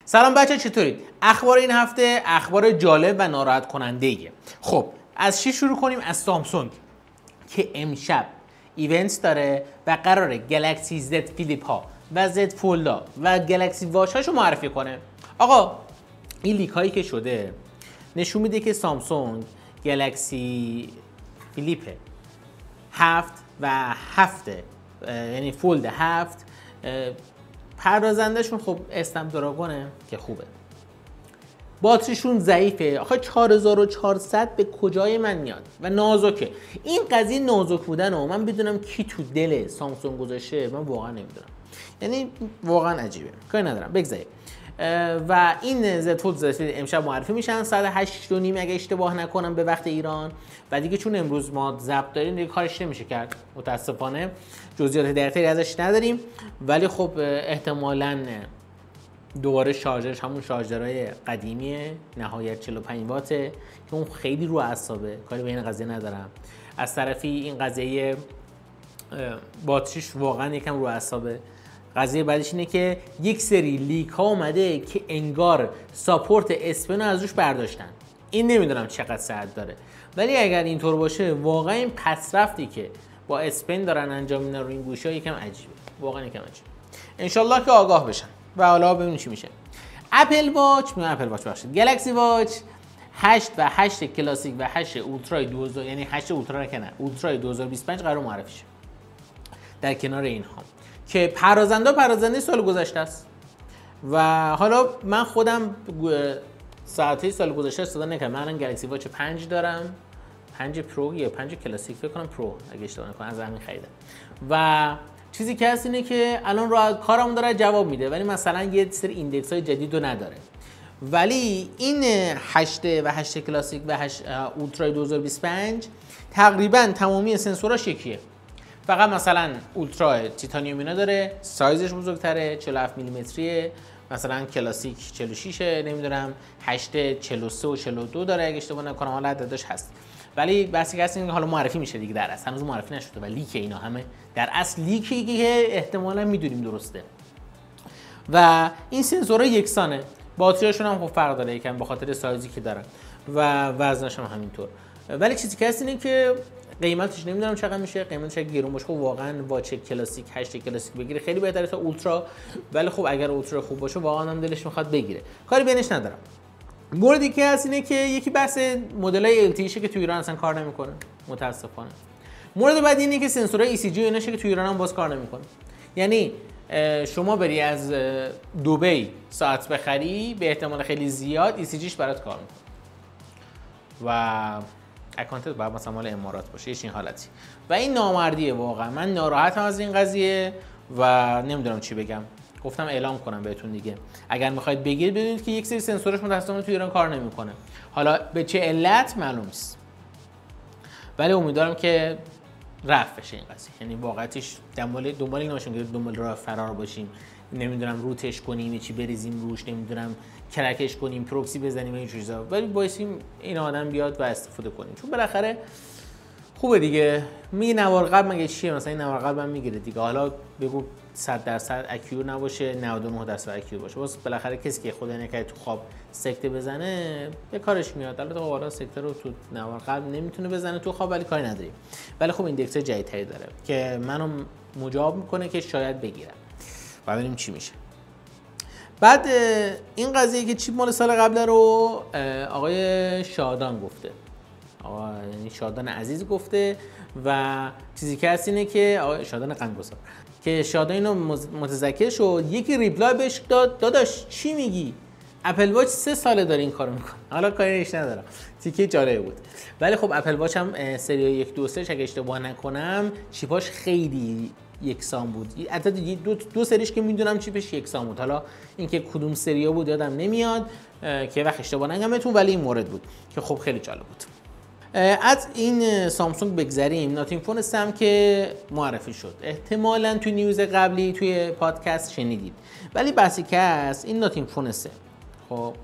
سلام بچه، چطورید؟ اخبار این هفته اخبار جالب و ناراحت کننده ایه. خب از چی شروع کنیم؟ از سامسونگ که امشب ایونت داره و قراره گلکسی زد فلیپ ها و زد فولدا و گلکسی واچ هاشو معرفی کنه. آقا این لیک هایی که شده نشون میده که سامسونگ گلکسی فلیپ 7 و 7 یعنی فولد 7 پردازندشون خب اسنپ دراگونه که خوبه، باتریشون ضعیفه. آخه 4400 به کجای من میاد و نازکه. این قضیه نازک بودن رو من بدونم کی تو دل سامسونگ گذاشته، من واقعا نمیدونم، یعنی واقعا عجیبه. کاری ندارم، بگذاریم. و این زد فولد امشب معرفی میشن ساعت 8:30 اگه اشتباه نکنم به وقت ایران، و دیگه چون امروز ما ضبط داریم دیگه کارش نمیشه کرد متاسفانه، جزئیات دقیقی ازش نداریم. ولی خب احتمالاً دوباره شارژرش همون شارژرهای قدیمیه، نهایت 45 واته که اون خیلی رو اعصابه، کاری به این قضیه ندارم. از طرفی این قضیه باتریش واقعا یکم رو اعصابه. قضیه بعدش اینه که یک سری لیک ها اومده که انگار ساپورت اسپن از روش برداشتن. این نمیدونم چقدر صحت داره، ولی اگر اینطور باشه واقعا این پسرفتی که با اسپن دارن انجام میدن رو این گوشی ها یکم عجیبه، واقعا یکم عجیبه. انشالله که آگاه بشن و حالا ببینیم چی میشه. اپل واچ بخشید گلکسی واچ 8 و 8 کلاسیک و 8 اولترای 2000 یعنی 8 اولترا که نه اولترای 2025 قرار معرفی شه. در کنار اینها که پرازنده سال گذشته است و حالا من خودم ساعته سال گذشته استفاده نکردم. من الان گلکسی واچ 5 دارم، 5 پرو یا 5 کلاسیک فکر کنم پرو اگه اشتباه نکنم، از همین خریدم. و چیزی که هست اینه که الان راه کارمون داره جواب میده، ولی مثلا یه سری ایندکس های جدید رو نداره. ولی این 8 و 8 کلاسیک و 8 اولترا 2025 تقریبا تمامی سنسوراش یکیه، فقط مثلا اولترا تیتانیوم اینا داره، سایزش بزرگتره، 47 میلیمتریه، مثلا کلاسیک 46، نمیدونم 8 43 و 42 داره اگه اشتباه نکنم، حالا عددش هست. ولی بحثی هست این حالا معرفی میشه دیگه، در اصل هنوز معرفی نشده و لیک اینا همه در اصل لیکی که احتمالاً میدونیم درسته. و این سنسورها یکسانه، باتریاشون هم خب فرق داره یکم به خاطر سایزی که دارن و وزنش هم همینطور. ولی چیزی که هست اینه که قیمتش نمیدونم چقدر میشه، قیمتش اگه گرون باشه خب واقعا واچ کلاسیک 8 کلاسیک بگیره خیلی بهتره تا اولترا، ولی خب اگر اولترا خوب باشه واقعا هم دلش میخواد بگیره، کاری بینش ندارم. موردی که هست اینه که یکی بحث مدلای LTE شه که تو ایران اصلا کار نمیکنه متاسفانه. مورد بعدی اینه که سنسورهای ECG و اینا شه که تو ایران هم باز کار نمیکنه. یعنی شما بری از دبی ساعت بخری به احتمال خیلی زیاد ECGش برات کار میکنه و اکانتت باید مثلا مال امارات باشه، یه چنین حالتی. و این نامردیه واقعا. من ناراحتم از این قضیه و نمیدونم چی بگم. گفتم اعلام کنم بهتون دیگه، اگر میخواید بگیرید بدونید که یک سری سنسورش متأسفانه تو ایران کار نمیکنه. حالا به چه علت معلوم نیست، ولی امیدوارم که رفع بشه این قضیه. یعنی واقعیتش دنبال این نباشیم که دنبال راه فرار باشیم، نمیدونم روتش کنیم، چی بریزیم روش، نمیدونم کرکش کنیم، پروکسی بزنیم این چیزا، ولی بایستیم این آدم بیاد و استفاده کنیم، چون بالاخره خوبه دیگه. میگه نوار قلب مگه چیه؟ مثلا این نوار قلب هم میگیره دیگه. حالا بگو 100% اکیور نباشه، 99% اکیور باشه، واسه بالاخره کسی که خدا نکنه تو خواب سکته بزنه به کارش میاد. البته حالا سکته رو تو نوار قلب نمیتونه بزنه تو خواب، ولی کاری نداری. ولی خب ایندکس جدیدتری داره که منو مجاب میکنه که شاید بگیرم و ببینیم چی میشه. بعد این قضیه که چیپ مال سال قبل رو آقای شادان گفته، یعنی شادان عزیز گفته و چیزی که هست اینه که آقای شادان غمگسار که شادان اینو متذکر شد، یکی ریپلای بهش داد داداش چی میگی؟ اپل واچ 3 ساله داره این کارو میکنه. حالا کاری نش ندارم، تیکه جالب بود. ولی خب اپل واچ هم سری 1 2 3 اگه اشتباه نکنم چیپاش خیلی یکسان بود. البته دو سریش که میدونم چیپش یکسان بود، حالا اینکه کدوم سریا بود یادم نمیاد که وقت اشتباه نگم بهتون، ولی این مورد بود که خب خیلی جالب بود. از این سامسونگ بگذریم. ناتینگ فون هم که معرفی شد، احتمالاً توی نیوز قبلی توی پادکست شنیدید، ولی بحثی که هست این ناتینگ فون 3 خب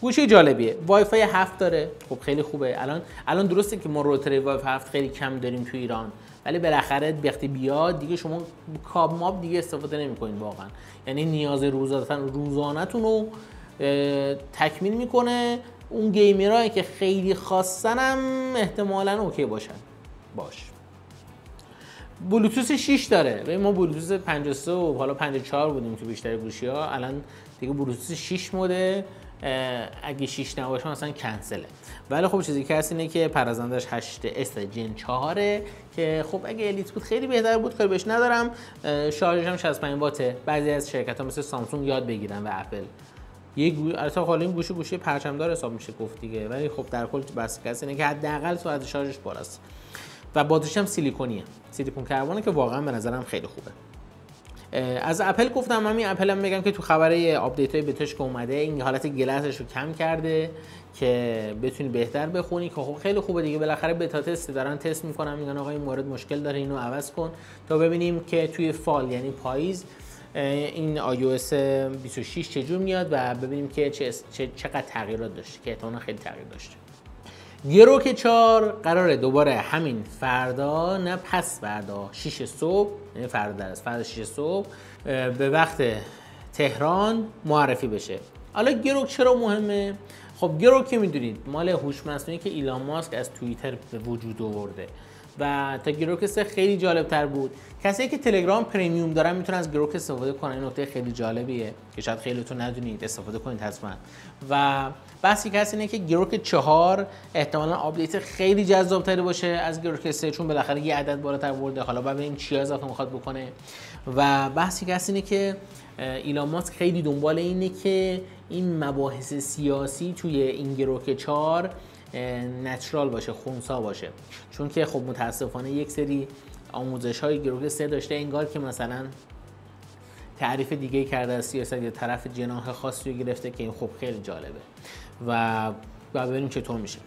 گوشی جالبیه، وای فای 7 داره، خب خیلی خوبه. الان درسته که ما روتر وای فای 7 خیلی کم داریم تو ایران، ولی بالاخره وقتی بیاد دیگه شما کاب ماب دیگه استفاده نمی‌کنید واقعا. یعنی نیاز روزانه‌تون رو تکمیل میکنه. اون گیمرایی که خیلی خواستن هم احتمالاً اوکی باشن. بلوتوث 6 داره. ببین ما بلوتوث 53 و حالا 54 بودیم تو بیشتر گوشی‌ها، الان دیگه بلوتوث 6 مده. اگه 6 نباشه مثلا کنسله. ولی خب چیزی که هست اینه که پرازندش 8S جن 4 که خب اگه الیت بود خیلی بهتر بود، کاری بهش ندارم. شارژش هم 65 واته. بعضی از شرکت‌ها مثل سامسونگ یاد بگیرن و اپل البته حالا این گوشی پرچم‌دار حساب میشه گفت دیگه، ولی خب در کل بس کسی اینه که حداقل سرعت شارژش بالاست و باتریش هم سیلیکونیه، سیلیکون کربونه که واقعا به نظرم خیلی خوبه. از اپل گفتم، همین اپل هم بگم که تو خبره آپدیت‌های بتاش که اومده این حالت گلسش رو کم کرده که بتونی بهتر بخونی که خب خیلی خوبه دیگه. بالاخره بتا تست دارن تست میکنن، میگن آقا این مورد مشکل داره اینو عوض کن تا ببینیم که توی فال یعنی پاییز این iOS 26 چجور میاد و ببینیم که چقدر تغییرات داشته که احتمالاً خیلی تغییر داشته. گروک 4 قراره دوباره همین فردا، نه پس فردا 6 صبح، یعنی فردا 6 صبح به وقت تهران معرفی بشه. حالا گروک چرا مهمه؟ خب گروک که میدونید مال هوش مصنوعی که ایلان ماسک از توییتر به وجود آورده و تا گروک 3 خیلی جالب تر بود. کسایی که تلگرام پریمیوم دارن میتونن از گروک استفاده کنن. این نکته خیلی جالبیه که شاید خیلیتون ندونید، استفاده کنید حتما. و بحثی که هست اینه که گروک 4 احتمالاً آپدیت خیلی جذاب‌تری باشه از گروک 3 چون بالاخره یه عدد بالاتر برده. حالا ببینیم چی اضافه میخواد بکنه. و بحثی که هست اینه که ایلان ماسک خیلی دنبال اینه که این مباحث سیاسی توی این گروک 4 نچرال باشه، خنثی باشه، چون که خب متاسفانه یک سری آموزش‌های گروک 3 داشته انگار که مثلا تعریف دیگه کرده از سیاست یا طرف جناح خاصی رو گرفته که این خب خیلی جالبه و ببینیم چطور میشه.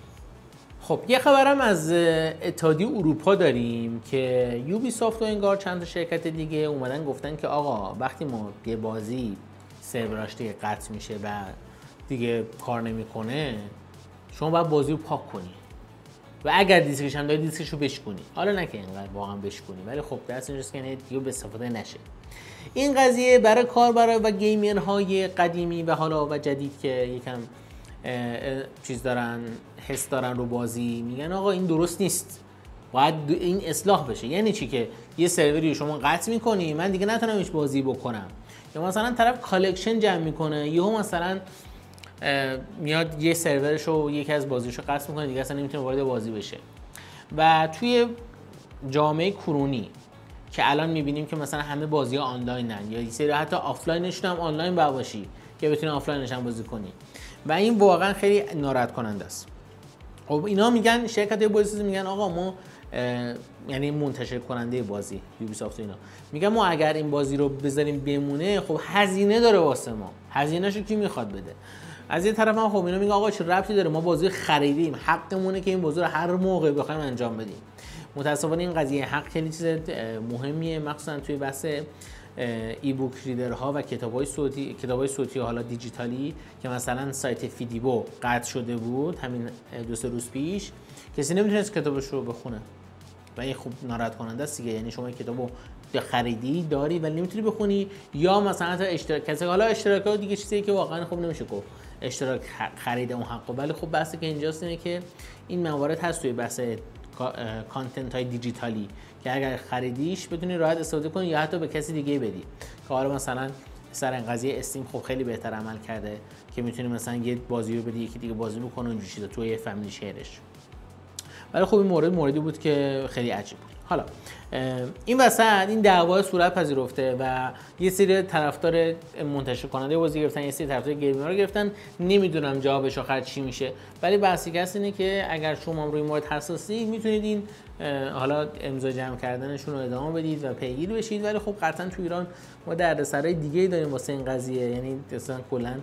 خب یه خبرم از اتحادیه اروپا داریم که یوبی سافت و انگار چند تا شرکت دیگه اومدن گفتن که آقا وقتی ما یه بازی سرورش دیگه قطع میشه و دیگه کار نمیکنه، شما باید بازی رو پاک کنی و اگر دیسکش هم داری دیسکش رو بشکنی. حالا نه که اینقدر واقعا بشکنی، ولی خب دست اینجاست که دیگه به استفاده نشه. این قضیه برای کاربرا و گیمرهای قدیمی و حالا و جدید که یکم چیز دارن، حس دارن رو بازی، میگن آقا این درست نیست، باید این اصلاح بشه. یعنی چی؟ که یه سروری رو شما قطع میکنی من دیگه نتونم هیچ بازی بکنم، یا مثلا طرف کالکشن جمع میکنه، یهو مثلا میاد یه سرورش رو یکی از بازیشو قطع میکنه دیگه اصلا نمیتونه وارد بازی بشه. و توی جامعه کرونی که الان میبینیم که مثلا همه بازی ها آنلاینن یا یه سری حتی آفلاینشون هم آنلاین باشی که بتونی آفلاینش هم بازی کنی و این واقعا خیلی ناراحت کننده است. خب اینا میگن، شرکت‌های بازیسازی میگن آقا ما یعنی منتشر کننده بازی یوبی سافت اینا میگن ما اگر این بازی رو بذاریم بمونه خب هزینه داره واسه ما، هزینه‌شو کی میخواد بده؟ از یه طرف هم خب اینا میگن آقا چه ربطی داره، ما بازی خریدیم، حقمونه که این بازی رو هر موقع بخوایم انجام بدیم. متاسفانه این قضیه حق خیلی چیز مهمیه، مخصوصا توی بحث ای بوک ریدرها و کتابای صوتی حالا دیجیتالی که مثلا سایت فیدیبو قطع شده بود همین 2-3 روز پیش، کسی نمیتونست کتابش رو بخونه و این خوب ناراحت کننده است دیگه. یعنی شما کتابو خریدی داری ولی نمیتونی بخونی، یا مثلا تا اشتراک کسی، حالا اشتراکات دیگه چیزیه که واقعا خوب نمیشه گفت اشتراک خرید اون حقو، ولی خب بحثی که اینجاست اینه که این موارد هست توی بحث کانتنت های دیجیتالی که اگر خریدیش بتونی راحت استفاده کنی یا حتی به کسی دیگه بدی. که حالا مثلا سر این قضیه استیم خب خیلی بهتر عمل کرده که میتونی مثلا یه بازی رو بدی یکی دیگه بازی بکنه اونجوری چیزا توی فامیلی شیرش. ولی خب این موردی بود که خیلی عجیب بود. حالا این وسط این دعوا صورت پذیرفته و یه سری طرفدار منتشر کننده بازی گرفتن، یه سری طرفدار گیمرها گرفتن. نمیدونم جوابش آخر چی میشه، ولی بحثی که هست اینه که اگر شما روی مورد حساسی میتونید این حالا امضا جمع کردنشون رو ادامه بدید و پیگیر بشید. ولی خب قطعا تو ایران ما دردسرای دیگه‌ای داریم واسه این قضیه، یعنی اصلا کلا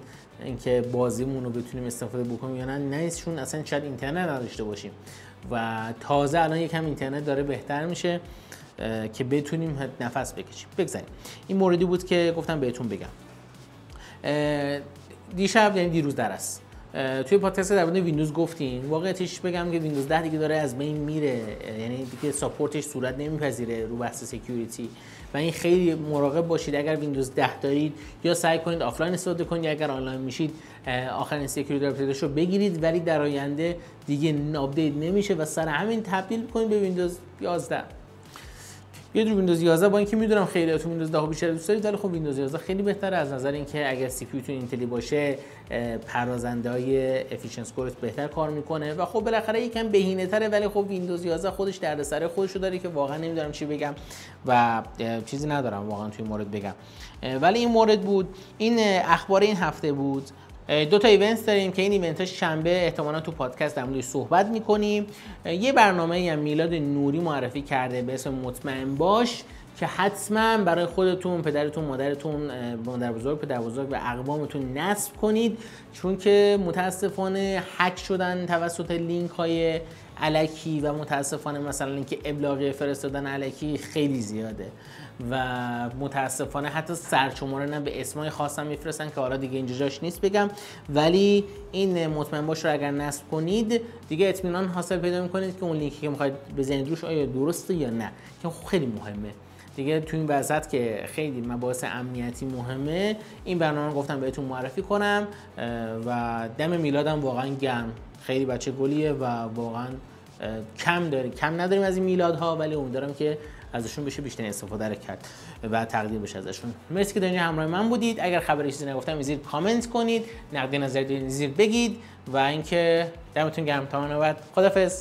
اینکه بازیمون رو بتونیم استفاده بکنیم یا نه چون اصلا شاید اینترنت نداشته باشیم و تازه الان یکم اینترنت داره بهتر میشه که بتونیم نفس بکشیم. بگذاریم این موردی بود که گفتم بهتون بگم. دیشب یعنی دیروز در است توی پادکست در مورد ویندوز گفتیم. واقعیتش بگم که ویندوز 10 دیگه داره از بین میره، یعنی دیگه ساپورتش صورت نمیپذیره رو بحث سکیوریتی و این خیلی مراقب باشید. اگر ویندوز 10 دارید یا سعی کنید آفلاین استفاده کنید، یا اگر آنلاین میشید آخرین سکیوریتی آپدیتش رو بگیرید، ولی در آینده دیگه آپدیت نمیشه و سر همین تبدیل کنید به ویندوز 11. یه دور ویندوز 11 با اینکه میدونم خیلیاتون ویندوز 10 بیشتر دوست دارید، ولی خب ویندوز 11 خیلی بهتره از نظر اینکه اگر سی پی یو تون اینتلی باشه پردازنده‌های افیشنس کورت بهتر کار میکنه و خب بالاخره یکم بهینه‌تره، ولی خب ویندوز 11 خودش دردسر خودشو داره که واقعا نمیدونم چی بگم و چیزی ندارم واقعا توی مورد بگم. ولی این مورد بود. این اخبار این هفته بود. 2 تا ایونت داریم که این ایونت‌ها شنبه احتمالاً تو پادکست در موردش صحبت می‌کنیم. یه برنامه‌ای هم میلاد نوری معرفی کرده به اسم مطمئن باش که حتما برای خودتون، پدرتون، مادرتون، مادر بزرگ، پدر بزرگ و اقوامتون نصب کنید، چون که متاسفانه هک شدن توسط لینک‌های الکی و متاسفانه مثلا لینک ابلاغی فرستادن الکی خیلی زیاده و متاسفانه حتی سرشماره به اسمای خاصم میفرستن که حالا دیگه اینجا جاش نیست بگم، ولی این مطمئن باش رو اگر نصب کنید دیگه اطمینان حاصل پیدا میکنید که اون لینکی که میخواید بزنید روش آیا درسته یا نه، که خیلی مهمه دیگه تو این وضعیت که خیلی مباحث امنیتی مهمه. این برنامه رو گفتم بهتون معرفی کنم و دم میلادم واقعا گرم، خیلی بچه گلیه و واقعا کم نداریم از این میلادها، ولی امیدوارم که ازشون بشه بیشتر استفاده رو کرد و تقدیر بشه ازشون. مرسی که در اینجا همراه من بودید. اگر خبری چیزی نگفتم زیر کامنت کنید، نقد نظر زیر بگید و اینکه دمتون گرم. تا بعد، خدافظ.